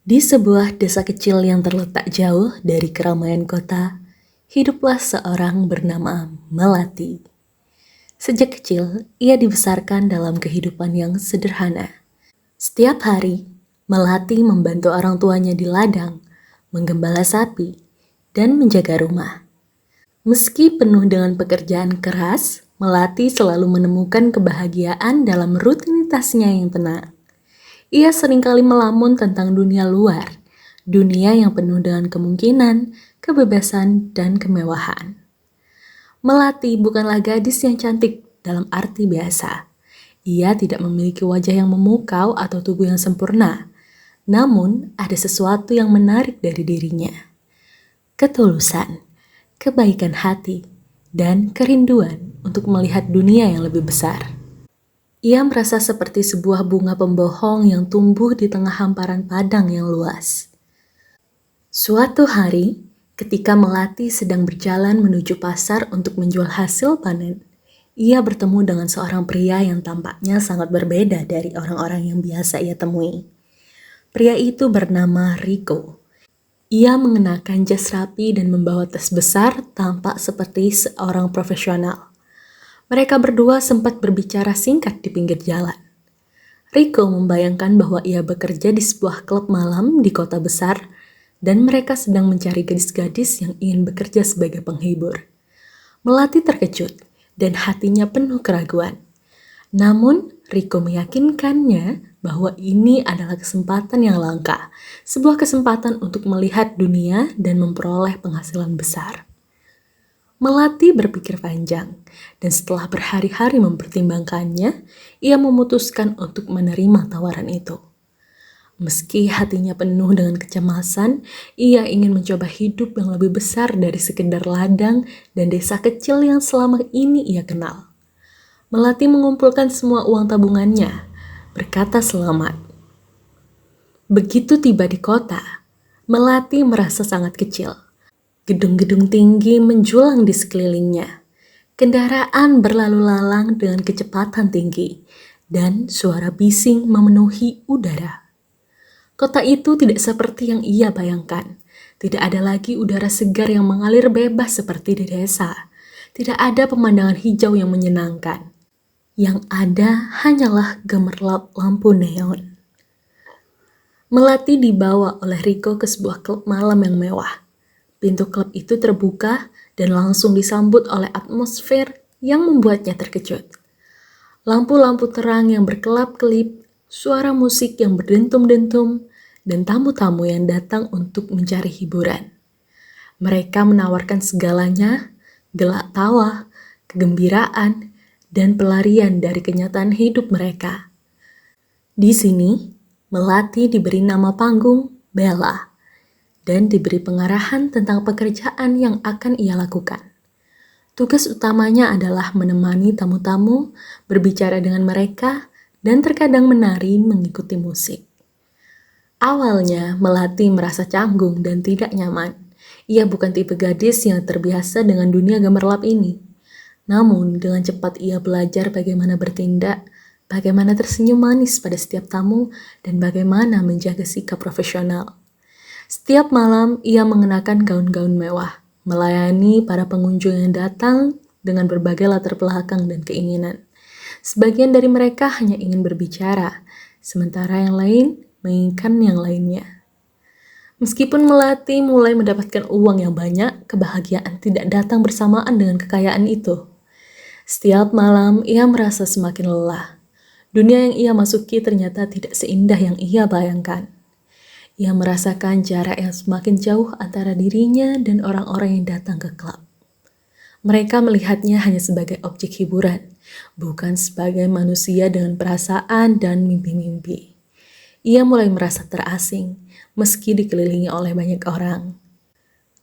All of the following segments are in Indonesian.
Di sebuah desa kecil yang terletak jauh dari keramaian kota, hiduplah seorang bernama Melati. Sejak kecil, ia dibesarkan dalam kehidupan yang sederhana. Setiap hari, Melati membantu orang tuanya di ladang, menggembala sapi, dan menjaga rumah. Meski penuh dengan pekerjaan keras, Melati selalu menemukan kebahagiaan dalam rutinitasnya yang tenang. Ia seringkali melamun tentang dunia luar, dunia yang penuh dengan kemungkinan, kebebasan, dan kemewahan. Melati bukanlah gadis yang cantik dalam arti biasa. Ia tidak memiliki wajah yang memukau atau tubuh yang sempurna. Namun, ada sesuatu yang menarik dari dirinya. Ketulusan, kebaikan hati, dan kerinduan untuk melihat dunia yang lebih besar. Ia merasa seperti sebuah bunga pembohong yang tumbuh di tengah hamparan padang yang luas. Suatu hari, ketika Melati sedang berjalan menuju pasar untuk menjual hasil panen, ia bertemu dengan seorang pria yang tampaknya sangat berbeda dari orang-orang yang biasa ia temui. Pria itu bernama Rico. Ia mengenakan jas rapi dan membawa tas besar, tampak seperti seorang profesional. Mereka berdua sempat berbicara singkat di pinggir jalan. Rico membayangkan bahwa ia bekerja di sebuah klub malam di kota besar dan mereka sedang mencari gadis-gadis yang ingin bekerja sebagai penghibur. Melati terkejut dan hatinya penuh keraguan. Namun, Rico meyakinkannya bahwa ini adalah kesempatan yang langka, sebuah kesempatan untuk melihat dunia dan memperoleh penghasilan besar. Melati berpikir panjang, dan setelah berhari-hari mempertimbangkannya, ia memutuskan untuk menerima tawaran itu. Meski hatinya penuh dengan kecemasan, ia ingin mencoba hidup yang lebih besar dari sekedar ladang dan desa kecil yang selama ini ia kenal. Melati mengumpulkan semua uang tabungannya, berkata selamat. Begitu tiba di kota, Melati merasa sangat kecil. Gedung-gedung tinggi menjulang di sekelilingnya. Kendaraan berlalu lalang dengan kecepatan tinggi, dan suara bising memenuhi udara. Kota itu tidak seperti yang ia bayangkan. Tidak ada lagi udara segar yang mengalir bebas seperti di desa. Tidak ada pemandangan hijau yang menyenangkan. Yang ada hanyalah gemerlap lampu neon. Melati dibawa oleh Rico ke sebuah klub malam yang mewah. Pintu klub itu terbuka dan langsung disambut oleh atmosfer yang membuatnya terkejut. Lampu-lampu terang yang berkelap-kelip, suara musik yang berdentum-dentum, dan tamu-tamu yang datang untuk mencari hiburan. Mereka menawarkan segalanya, gelak tawa, kegembiraan, dan pelarian dari kenyataan hidup mereka. Di sini, Melati diberi nama panggung Bella dan diberi pengarahan tentang pekerjaan yang akan ia lakukan. Tugas utamanya adalah menemani tamu-tamu, berbicara dengan mereka, dan terkadang menari mengikuti musik. Awalnya, Melati merasa canggung dan tidak nyaman. Ia bukan tipe gadis yang terbiasa dengan dunia gemerlap ini. Namun, dengan cepat ia belajar bagaimana bertindak, bagaimana tersenyum manis pada setiap tamu, dan bagaimana menjaga sikap profesional. Setiap malam, ia mengenakan gaun-gaun mewah, melayani para pengunjung yang datang dengan berbagai latar belakang dan keinginan. Sebagian dari mereka hanya ingin berbicara, sementara yang lain menginginkan yang lainnya. Meskipun Melati mulai mendapatkan uang yang banyak, kebahagiaan tidak datang bersamaan dengan kekayaan itu. Setiap malam, ia merasa semakin lelah. Dunia yang ia masuki ternyata tidak seindah yang ia bayangkan. Ia merasakan jarak yang semakin jauh antara dirinya dan orang-orang yang datang ke klub. Mereka melihatnya hanya sebagai objek hiburan, bukan sebagai manusia dengan perasaan dan mimpi-mimpi. Ia mulai merasa terasing, meski dikelilingi oleh banyak orang.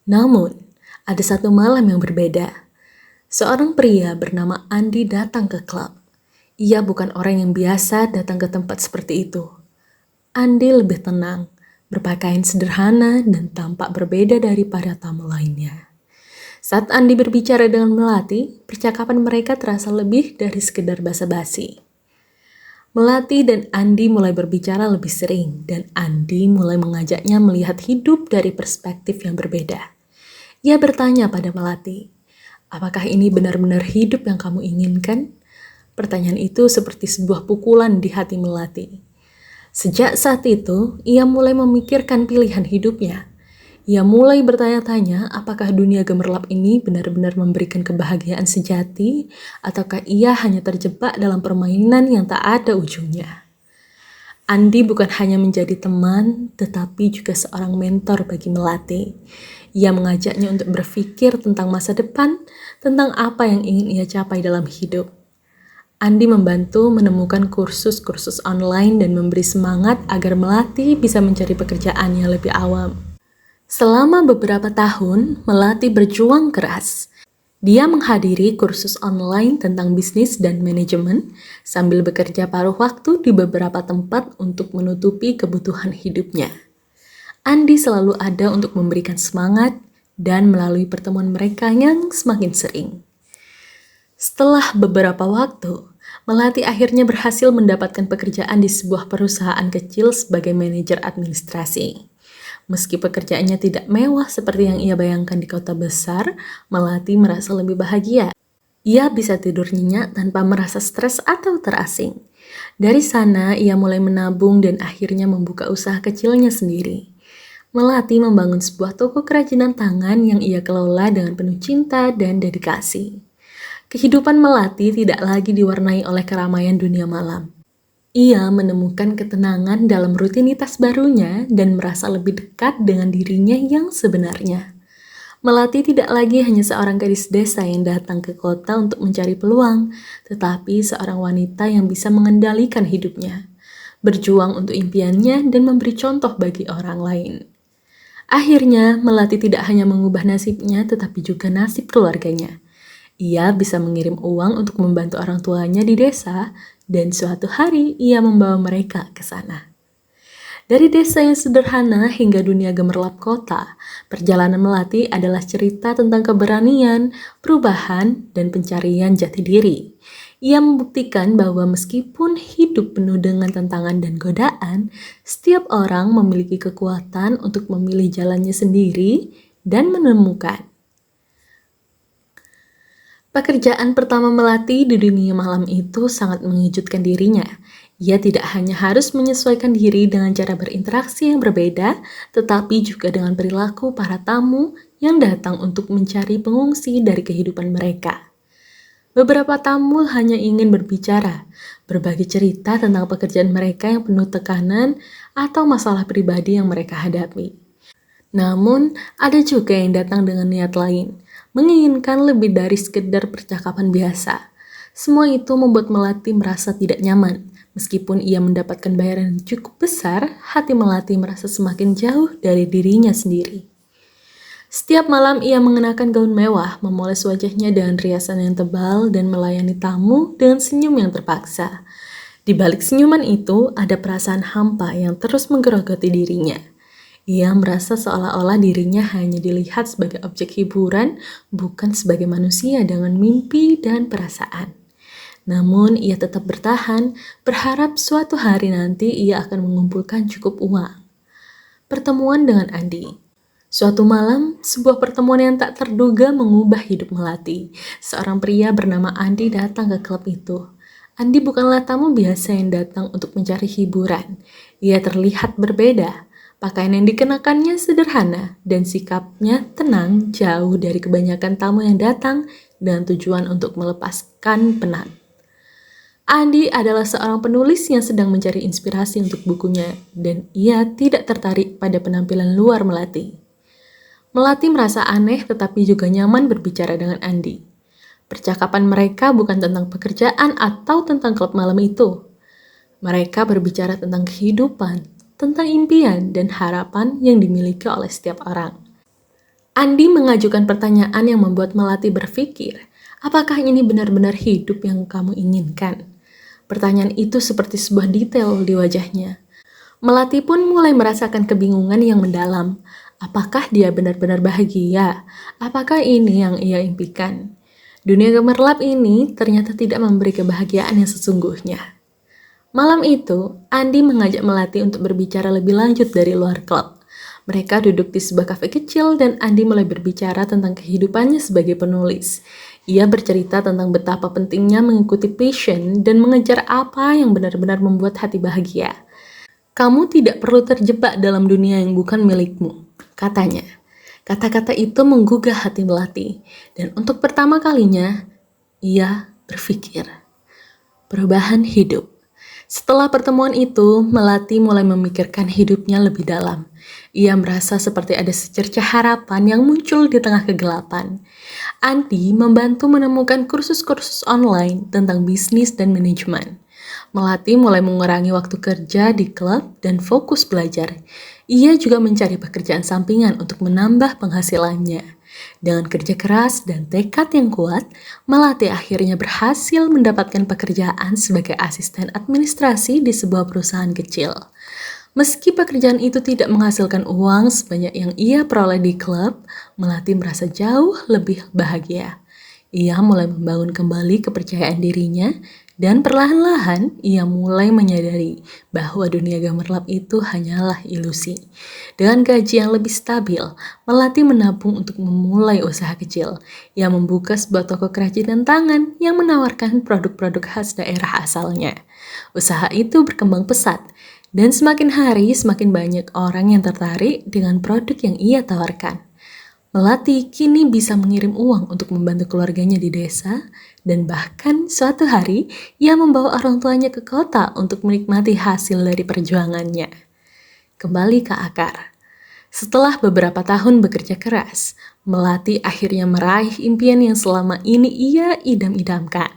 Namun, ada satu malam yang berbeda. Seorang pria bernama Andi datang ke klub. Ia bukan orang yang biasa datang ke tempat seperti itu. Andi lebih tenang, berpakaian sederhana dan tampak berbeda daripada tamu lainnya. Saat Andi berbicara dengan Melati, percakapan mereka terasa lebih dari sekedar basa-basi. Melati dan Andi mulai berbicara lebih sering, dan Andi mulai mengajaknya melihat hidup dari perspektif yang berbeda. Ia bertanya pada Melati, "Apakah ini benar-benar hidup yang kamu inginkan?" Pertanyaan itu seperti sebuah pukulan di hati Melati. Sejak saat itu, ia mulai memikirkan pilihan hidupnya. Ia mulai bertanya-tanya apakah dunia gemerlap ini benar-benar memberikan kebahagiaan sejati, ataukah ia hanya terjebak dalam permainan yang tak ada ujungnya. Andi bukan hanya menjadi teman, tetapi juga seorang mentor bagi Melati. Ia mengajaknya untuk berpikir tentang masa depan, tentang apa yang ingin ia capai dalam hidup. Andi membantu menemukan kursus-kursus online dan memberi semangat agar Melati bisa mencari pekerjaan yang lebih awam. Selama beberapa tahun, Melati berjuang keras. Dia menghadiri kursus online tentang bisnis dan manajemen sambil bekerja paruh waktu di beberapa tempat untuk menutupi kebutuhan hidupnya. Andi selalu ada untuk memberikan semangat dan melalui pertemuan mereka yang semakin sering. Setelah beberapa waktu, Melati akhirnya berhasil mendapatkan pekerjaan di sebuah perusahaan kecil sebagai manajer administrasi. Meski pekerjaannya tidak mewah seperti yang ia bayangkan di kota besar, Melati merasa lebih bahagia. Ia bisa tidur nyenyak tanpa merasa stres atau terasing. Dari sana, ia mulai menabung dan akhirnya membuka usaha kecilnya sendiri. Melati membangun sebuah toko kerajinan tangan yang ia kelola dengan penuh cinta dan dedikasi. Kehidupan Melati tidak lagi diwarnai oleh keramaian dunia malam. Ia menemukan ketenangan dalam rutinitas barunya dan merasa lebih dekat dengan dirinya yang sebenarnya. Melati tidak lagi hanya seorang gadis desa yang datang ke kota untuk mencari peluang, tetapi seorang wanita yang bisa mengendalikan hidupnya, berjuang untuk impiannya dan memberi contoh bagi orang lain. Akhirnya, Melati tidak hanya mengubah nasibnya, tetapi juga nasib keluarganya. Ia bisa mengirim uang untuk membantu orang tuanya di desa, dan suatu hari ia membawa mereka ke sana. Dari desa yang sederhana hingga dunia gemerlap kota, perjalanan Melati adalah cerita tentang keberanian, perubahan, dan pencarian jati diri. Ia membuktikan bahwa meskipun hidup penuh dengan tantangan dan godaan, setiap orang memiliki kekuatan untuk memilih jalannya sendiri dan menemukan. Pekerjaan pertama Melati di dunia malam itu sangat mengejutkan dirinya. Ia tidak hanya harus menyesuaikan diri dengan cara berinteraksi yang berbeda, tetapi juga dengan perilaku para tamu yang datang untuk mencari pengungsi dari kehidupan mereka. Beberapa tamu hanya ingin berbicara, berbagi cerita tentang pekerjaan mereka yang penuh tekanan atau masalah pribadi yang mereka hadapi. Namun, ada juga yang datang dengan niat lain, menginginkan lebih dari sekedar percakapan biasa. Semua itu membuat Melati merasa tidak nyaman. Meskipun ia mendapatkan bayaran yang cukup besar, hati Melati merasa semakin jauh dari dirinya sendiri. Setiap malam ia mengenakan gaun mewah, memoles wajahnya dengan riasan yang tebal dan melayani tamu dengan senyum yang terpaksa. Di balik senyuman itu, ada perasaan hampa yang terus menggerogoti dirinya. Ia merasa seolah-olah dirinya hanya dilihat sebagai objek hiburan, bukan sebagai manusia dengan mimpi dan perasaan. Namun ia tetap bertahan, berharap suatu hari nanti ia akan mengumpulkan cukup uang. Pertemuan dengan Andi. Suatu malam, sebuah pertemuan yang tak terduga mengubah hidup Melati. Seorang pria bernama Andi datang ke klub itu. Andi bukanlah tamu biasa yang datang untuk mencari hiburan. Ia terlihat berbeda. Pakaian yang dikenakannya sederhana dan sikapnya tenang, jauh dari kebanyakan tamu yang datang dengan tujuan untuk melepaskan penat. Andi adalah seorang penulis yang sedang mencari inspirasi untuk bukunya dan ia tidak tertarik pada penampilan luar Melati. Melati merasa aneh tetapi juga nyaman berbicara dengan Andi. Percakapan mereka bukan tentang pekerjaan atau tentang klub malam itu. Mereka berbicara tentang kehidupan, tentang impian dan harapan yang dimiliki oleh setiap orang. Andi mengajukan pertanyaan yang membuat Melati berpikir, apakah ini benar-benar hidup yang kamu inginkan? Pertanyaan itu seperti sebuah detail di wajahnya. Melati pun mulai merasakan kebingungan yang mendalam. Apakah dia benar-benar bahagia? Apakah ini yang ia impikan? Dunia gemerlap ini ternyata tidak memberi kebahagiaan yang sesungguhnya. Malam itu, Andi mengajak Melati untuk berbicara lebih lanjut dari luar klub. Mereka duduk di sebuah kafe kecil dan Andi mulai berbicara tentang kehidupannya sebagai penulis. Ia bercerita tentang betapa pentingnya mengikuti passion dan mengejar apa yang benar-benar membuat hati bahagia. Kamu tidak perlu terjebak dalam dunia yang bukan milikmu, katanya. Kata-kata itu menggugah hati Melati, dan untuk pertama kalinya, ia berpikir. Perubahan hidup. Setelah pertemuan itu, Melati mulai memikirkan hidupnya lebih dalam. Ia merasa seperti ada secercah harapan yang muncul di tengah kegelapan. Andi membantu menemukan kursus-kursus online tentang bisnis dan manajemen. Melati mulai mengurangi waktu kerja di klub dan fokus belajar. Ia juga mencari pekerjaan sampingan untuk menambah penghasilannya. Dengan kerja keras dan tekad yang kuat, Melati akhirnya berhasil mendapatkan pekerjaan sebagai asisten administrasi di sebuah perusahaan kecil. Meski pekerjaan itu tidak menghasilkan uang sebanyak yang ia peroleh di klub, Melati merasa jauh lebih bahagia. Ia mulai membangun kembali kepercayaan dirinya dan perlahan-lahan ia mulai menyadari bahwa dunia gemerlap itu hanyalah ilusi. Dengan gaji yang lebih stabil, Melati menabung untuk memulai usaha kecil. Ia membuka sebuah toko kerajinan tangan yang menawarkan produk-produk khas daerah asalnya. Usaha itu berkembang pesat dan semakin hari semakin banyak orang yang tertarik dengan produk yang ia tawarkan. Melati kini bisa mengirim uang untuk membantu keluarganya di desa, dan bahkan suatu hari ia membawa orang tuanya ke kota untuk menikmati hasil dari perjuangannya. Kembali ke akar. Setelah beberapa tahun bekerja keras, Melati akhirnya meraih impian yang selama ini ia idam-idamkan.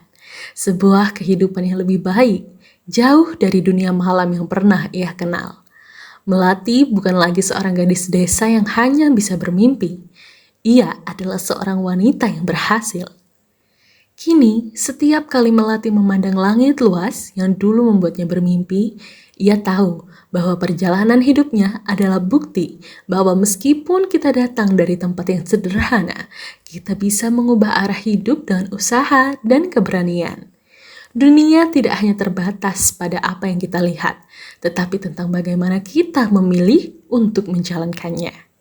Sebuah kehidupan yang lebih baik, jauh dari dunia malam yang pernah ia kenal. Melati bukan lagi seorang gadis desa yang hanya bisa bermimpi. Ia adalah seorang wanita yang berhasil. Kini, setiap kali Melati memandang langit luas yang dulu membuatnya bermimpi, ia tahu bahwa perjalanan hidupnya adalah bukti bahwa meskipun kita datang dari tempat yang sederhana, kita bisa mengubah arah hidup dengan usaha dan keberanian. Dunia tidak hanya terbatas pada apa yang kita lihat, tetapi tentang bagaimana kita memilih untuk menjalankannya.